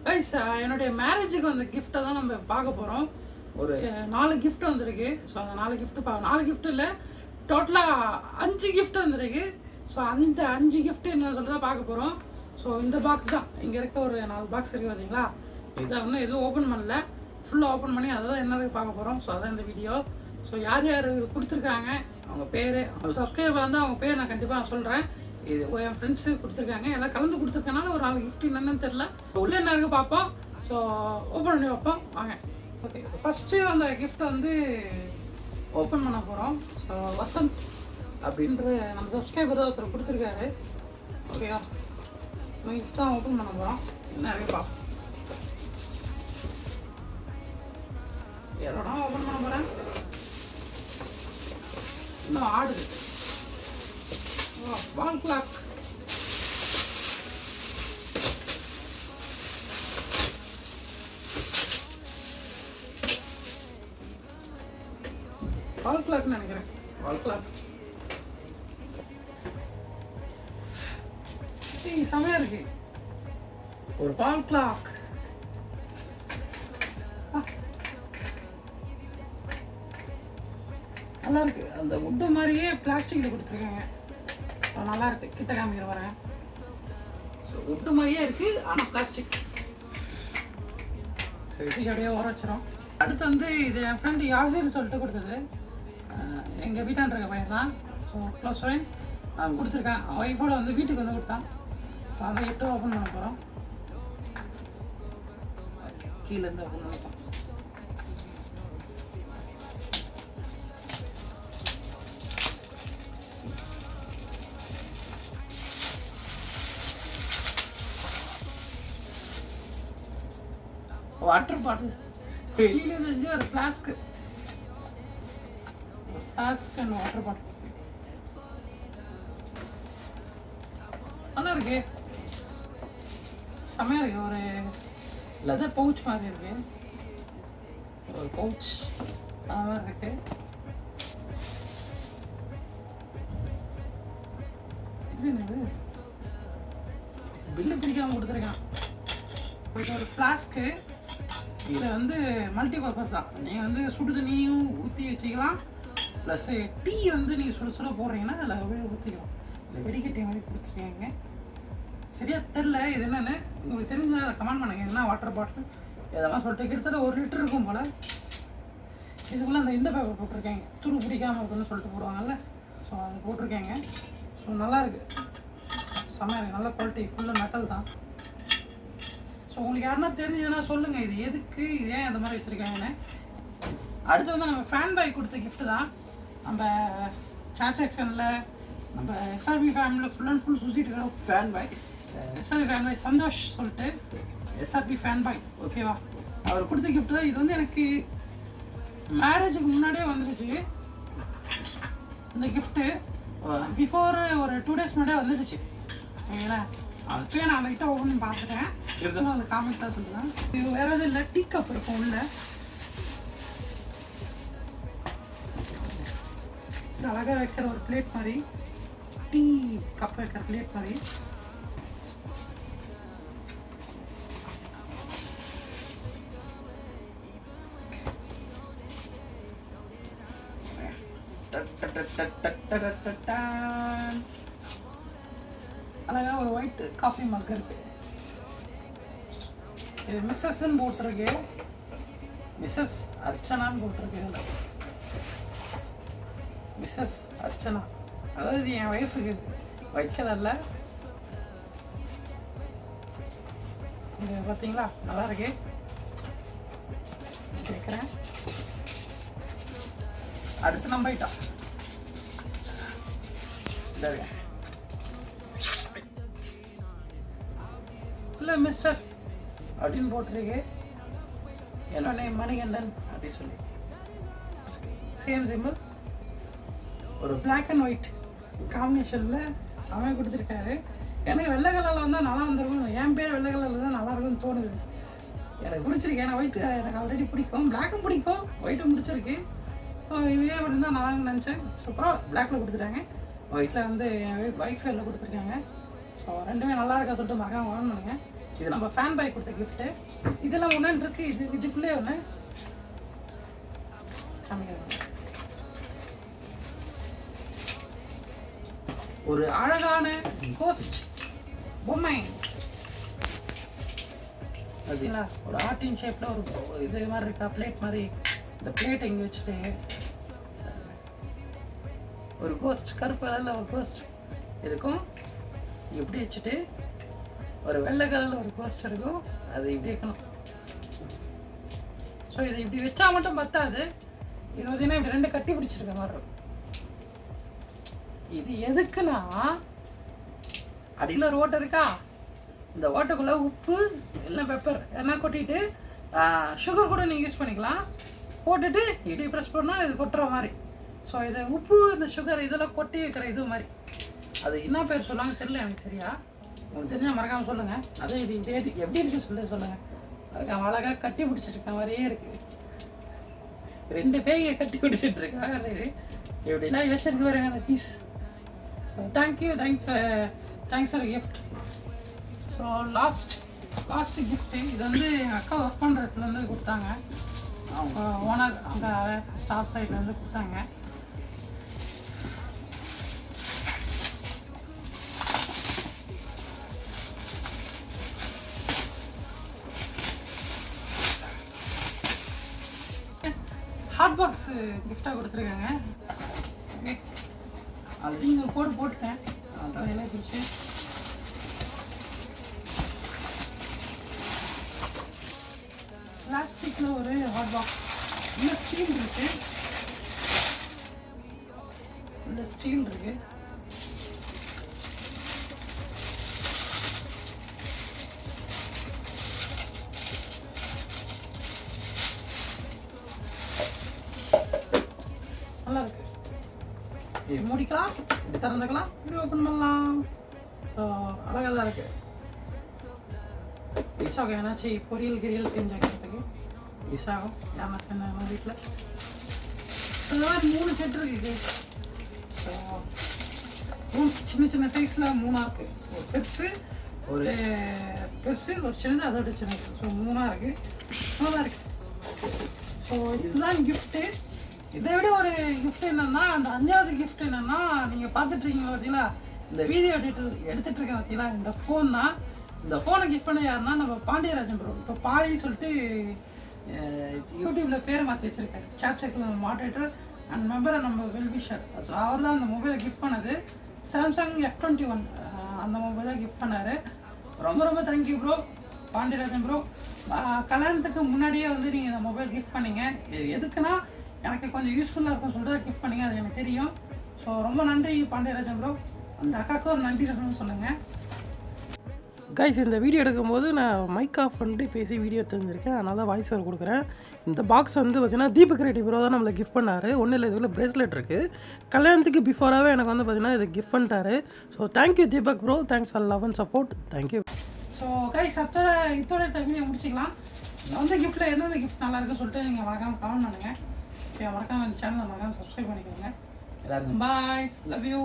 Guys என்னுடைய மேரேஜுக்கு வந்து கிஃப்ட்டை தான் நம்ம பார்க்க போகிறோம். ஒரு 4 கிஃப்ட் வந்திருக்கு. ஸோ அந்த 4 கிஃப்ட்டு 4 கிஃப்ட் இல்லை, டோட்டலாக 5 கிஃப்ட் வந்திருக்கு. ஸோ அந்த 5 கிஃப்ட் என்ன சொல்லிட்டு தான் பார்க்க போகிறோம். ஸோ இந்த பாக்ஸ் தான் இங்கே இருக்க ஒரு 4 பாக்ஸ் இருக்குது பார்த்தீங்களா. இதை இன்னும் எதுவும் ஓப்பன் பண்ணல, ஃபுல்லாக ஓப்பன் பண்ணி அதை தான் என்ன பார்க்க போகிறோம். ஸோ அதான் இந்த வீடியோ. ஸோ யார் யார் கொடுத்துருக்காங்க, அவங்க பேர், அவங்க சப்ஸ்கிரைபர் வந்து அவங்க பேர் நான் கண்டிப்பாக நான் சொல்கிறேன். இது என் ஃப்ரெண்ட்ஸு கொடுத்துருக்காங்க, எல்லாம் கலந்து கொடுத்துருக்கனால ஒரு 4 கிஃப்ட் என்னன்னு தெரில. உள்ளே என்ன இருக்குது பார்ப்போம். ஸோ ஓப்பன் பண்ணி வைப்போம் வாங்க. ஓகே, ஃபஸ்ட்டு அந்த கிஃப்ட்டை வந்து ஓப்பன் பண்ண போகிறோம். ஸோ வசந்த் அப்படின்ற நம்ம சப்ஸ்கிரைபர் தான் ஒருத்தர் கொடுத்துருக்காரு. ஓகேவா, நம்ம கிஃப்ட் தான் ஓப்பன் பண்ண போகிறோம். நிறைய பார்ப்போம். எவ்வளோடா ஓப்பன் பண்ண போகிறேன், இன்னும் ஆடுது. Wall clock. வால் கிளாக்னு நினைக்கிறேன். வால் கிளாக் செமையா இருக்கு. ஒரு வால் கிளாக் நல்லா இருக்கு. அந்த உட்டு மாதிரியே பிளாஸ்டிக்ல கொடுத்துருக்காங்க. நல்லா இருக்கு. கிட்ட காமிக்கிற வரேன். ஸோ உட்டு மாதிரியே இருக்கு, ஆனால் பிளாஸ்டிக். ஸோ இது அப்படியே ஓர வச்சிடும். அடுத்து வந்து இது என் ஃப்ரெண்டு யாசிர் சொல்லிட்டு கொடுத்தது. எங்கள் வீட்டான் இருக்க பையன் தான். ஸோ க்ளோஸ் ஃப்ரெண்ட் அவன் கொடுத்துருக்கான். அவன் ஒய்ஃபோட வந்து வீட்டுக்கு வந்து கொடுத்தான். ஸோ அதை கிஃப்ட் ஓப்பன் பண்ண போகிறோம். கீழேருந்து ஓப்பன் பண்ண போகிறோம். வாட்டர் பாட்டில் வெளியில செஞ்சு ஒரு ஃப்ளாஸ்க் அண்ட் வாட்டர் பாட்டில் நல்லா இருக்கு. செமையா இருக்கு. ஒரு லெதர் பவுச் மாதிரி இருக்கு. ஒரு பவுச் அது மாதிரி இருக்கு. இது என்னது, பில்லு பிடிக்காம கொடுத்துருக்கான். ஒரு ஃப்ளாஸ்க்கு. இதில் வந்து மல்டி பர்பஸ் தான். நீங்கள் வந்து சுடு தண்ணியும் ஊற்றி வச்சுக்கலாம், ப்ளஸ் டீ வந்து நீங்கள் சுட சுட போடுறீங்கன்னா அதில் அப்படியே ஊற்றிக்கலாம். இல்லை வெடிக்கட்டி மாதிரி கொடுத்துருக்காங்க. சரியாக தெரில இது என்னென்னு. உங்களுக்கு தெரிஞ்சால் அதை கமெண்ட் பண்ணுங்கள். என்ன வாட்டர் பாட்டில் இதெல்லாம் சொல்லிட்டு கிட்டத்தட்ட 1 லிட்டர் இருக்கும் போல். இதுக்குள்ளே அந்த இந்த பேப்பர் போட்டிருக்காங்க, துரு பிடிக்காமல் இருக்குன்னு சொல்லிட்டு போடுவாங்கல்ல. ஸோ அது போட்டிருக்காங்க. ஸோ நல்லாயிருக்கு, செம்மையாக இருக்குது. நல்ல குவாலிட்டி, ஃபுல்லாக மெட்டல் தான். ஸோ உங்களுக்கு யாருன்னா தெரிஞ்சதுன்னா சொல்லுங்கள், இது எதுக்கு, இது ஏன் அந்த மாதிரி வச்சுருக்காங்கன்னு. அடுத்து வந்து நம்ம ஃபேன் பாய் கொடுத்த கிஃப்ட்டு தான். நம்ம சாட் செக்ஷனில் நம்ம எஸ்ஆர்பி ஃபேமிலியில் ஃபுல் அண்ட் ஃபுல் சுற்றிட்டு இருக்கிற fan boy, SRP fan boy Santhosh சொல்லிட்டு, எஸ்ஆர்பி ஃபேன் பாய். ஓகேவா, அவர் கொடுத்த கிஃப்ட் தான் இது. வந்து எனக்கு மேரேஜுக்கு முன்னாடியே வந்துடுச்சு இந்த கிஃப்ட்டு. பிஃபோர் ஒரு 2 days முன்னாடியே வந்துடுச்சு. ஓகேங்களா, அப்பயே நான் லைட்டாக ஓப்பன் பண்ணி பார்த்துட்டேன். இருந்தாலும் அந்த காமெண்ட் தான் சொல்லுவேன். இது வேறு எதுவும் இல்லை, டீ கப் இருக்கும் உள்ள. இது அழகாக வைக்கிற ஒரு பிளேட் மாதிரி, டீ கப் வைக்கிற பிளேட் மாதிரி. அழகாக ஒரு ஒயிட் காஃபி மக் இருக்கு. இது மிஸ்ஸஸ்ன்னு போட்டிருக்கு, மிஸ்ஸஸ் அர்ச்சனான்னு போட்டிருக்கு. இதில் மிஸ்ஸஸ் அர்ச்சனா, அதாவது என் ஒய்ஃபுக்கு ஒயிட் கலரில். இது பார்த்தீங்களா, நல்லா இருக்கு. கேட்குறேன். அடுத்து நம்ம ஐட்டம் இல்லை மிஸ்டர் அப்படின்னு போட்டிருக்கு. என்னோட நேம் மணிகண்டன் அப்படின்னு சொல்லி சேம் சிம்பிள். ஒரு பிளாக் அண்ட் ஒயிட் காம்பினேஷனில் சமையல் கொடுத்துருக்காரு. எனக்கு வெள்ளை கலரில் வந்தால் நல்லா வந்துருக்கும். என் பேர் வெள்ளை கலரில் தான் நல்லா இருக்கும்னு தோணுது. எனக்கு பிடிச்சிருக்கு. ஏன்னா ஒயிட் எனக்கு ஆல்ரெடி பிடிக்கும், பிளாக்கும் பிடிக்கும், ஒயிட்டும் பிடிச்சிருக்கு. இதே இருந்தால் நல்லா நினச்சேன். சூப்பராக பிளாக்கில் கொடுத்துட்டாங்க. ஒயிட்டில் வந்து என் ஒய்ஃப் எல்லாம் கொடுத்துருக்காங்க. ஸோ ரெண்டுமே நல்லா இருக்கா சொல்லிட்டு மறக்காம வாங்க பண்ணுங்க. இது நம்ம ஃபேன் பாய் கொடுத்த கிஃப்ட்டு. இதெல்லாம் ஒன்று இருக்குது. இதுக்குள்ளே ஒன்று ஒரு அழகான கோஸ்ட் பொம்மை. அதுங்களா ஒரு ஆர்டின் ஷேப்பில் ஒரு இது மாதிரி இருக்கா, பிளேட் மாதிரி. இந்த பிளேட் இங்கே வச்சுட்டு ஒரு கோஸ்ட், கருப்பு கலரில் ஒரு கோஸ்ட் இருக்கும். இப்படி வச்சுட்டு ஒரு வெள்ளை கலரில் ஒரு கோஸ்ட் இருக்கும். அது இப்படி வைக்கணும். ஸோ இதை இப்படி வச்சா மட்டும் பத்தாது. இது பார்த்தீங்கன்னா இப்படி 2 கட்டி பிடிச்சிருக்க மாதிரி இருக்கும். இது எதுக்குன்னா அடியில் ஒரு ஓட்டை இருக்கா, இந்த ஓட்டைக்குள்ளே உப்பு இல்லை பெப்பர் எல்லாம் கொட்டிட்டு சுகர் கூட நீங்கள் யூஸ் பண்ணிக்கலாம். போட்டுட்டு இப்படி ப்ரெஸ் பண்ணால் இது கொட்டுற மாதிரி. ஸோ இதை உப்பு இந்த சுகர் இதெல்லாம் கொட்டி வைக்கிற இது மாதிரி. அது என்ன பேர் சொல்லுவாங்க தெரியல எனக்கு சரியா. உங்களுக்கு தெரிஞ்சால் மறக்காமல் சொல்லுங்கள். அதே இது எப்படி இருக்குன்னு சொல்லுங்கள். அதுக்கு அழகாக கட்டி பிடிச்சிருக்க மாதிரியே இருக்குது. 2 பேயை கட்டி பிடிச்சிட்டு இருக்காங்க. எப்படிலாம் வச்சிருக்கு வருங்க அந்த piece. So thanks for gift. So last gift இது வந்து எங்கள் அக்கா ஒர்க் பண்ணுற இடத்துலேருந்து கொடுத்தாங்க. அவங்க ஓனர் அந்த ஸ்டாஃப் சைட்லேருந்து கொடுத்தாங்க. ஹாட் பாக்ஸ் கிஃப்டாக கொடுத்துருக்காங்க. ஓகே ஆல்ரெடி ஒரு கோடு போட்டுட்டேன். அதான் என்ன பிடிச்சி பிளாஸ்டிக்கில் ஒரு ஹாட் பாக்ஸ். இன்னும் ஸ்டீல் இருக்கு. நல்லா இருக்கு. இது மூடிக்கலாம், இப்படி திறந்துக்கலாம், இப்படி ஓப்பன் பண்ணலாம். ஸோ அழகாக தான் இருக்கு. யூஸ் ஆகும். ஏன்னாச்சும் பொரியல் செஞ்சு வைக்கிறதுக்கு யூஸ் ஆகும். யாருன்னா நம்ம வீட்டில் இந்த மாதிரி 3 செட் இருக்குது. ஸோ சின்ன சைஸில் 3 இருக்குது. ஒரு பெருசு ஒரு சின்னது, அதோட சின்னது. ஸோ 3 இருக்குது. நல்லா இருக்குது. ஸோ இதுதான் கிஃப்ட்டு. இதை விட ஒரு கிஃப்ட் என்னன்னா, அந்த 5வது கிஃப்ட் என்னன்னா, நீங்கள் பார்த்துட்ருக்கீங்க பார்த்தீங்களா, இந்த வீடியோ எடுத்துகிட்டு இருக்கேன் பார்த்தீங்களா, இந்த ஃபோன் தான். இந்த ஃபோனை கிஃப்ட் பண்ண யாருன்னா நம்ம பாண்டியராஜன் ப்ரோ. இப்போ பாரி சொல்லிட்டு யூடியூப்பில் பேர் மாற்றி வச்சுருக்காரு. சாட் செக்கில் மாடரேட்டர் அண்ட் மெம்பர் அண்ட் நம்ம வெல்விஷர். ஸோ அவர் தான் அந்த மொபைலை கிஃப்ட் பண்ணது. சாம்சங் F21 அந்த மொபைல் தான் கிஃப்ட் பண்ணார். ரொம்ப தேங்க்யூ ப்ரோ, பாண்டியராஜன் ப்ரோ. கல்யாணத்துக்கு முன்னாடியே வந்து நீங்கள் இந்த மொபைல் கிஃப்ட் பண்ணீங்க. இது எதுக்குன்னா எனக்கு கொஞ்சம் யூஸ்ஃபுல்லாக இருக்கும் சொல்லிட்டு கிஃப்ட் பண்ணிங்க. அது எனக்கு தெரியும். ஸோ ரொம்ப நன்றி பாண்டியராஜன் ப்ரோ. அந்த அக்காவுக்கு ஒரு நன்றி சொல்லுங்கள். கைஸ், இந்த வீடியோ எடுக்கும்போது நான் மைக் ஆஃப் பண்ணிட்டு பேசி வீடியோ தெரிஞ்சிருக்கேன். அதனால தான் வாய்ஸ் ஓவர் கொடுக்குறேன். இந்த பாக்ஸ் வந்து பார்த்தீங்கன்னா தீபக் ரெட்டி ப்ரோ தான் நம்மளை கிஃப்ட் பண்ணார். ஒன்றும் இல்லை, இதுக்குள்ள ப்ரேஸ்லெட் இருக்குது. கல்யாணத்துக்கு பிஃபோராகவே எனக்கு வந்து பார்த்தீங்கன்னா இது கிஃப்ட் பண்ணிட்டாரு. So thank you Deepak bro. Thanks for love and support. Thank you. So guys, இதோட வீடியோ முடிச்சிக்கலாம். வந்து கிஃப்ட்டில் எந்தெந்த கிஃப்ட் நல்லா இருக்குன்னு சொல்லிட்டு நீங்கள் மறக்காமல் கமெண்ட் பண்ணுங்கள். மறக்காமல் இந்த சேனலை மறக்காமல் சப்ஸ்கிரைப் பண்ணிக்கோங்க. எல்லாருக்கும் பாய், லவ் யூ.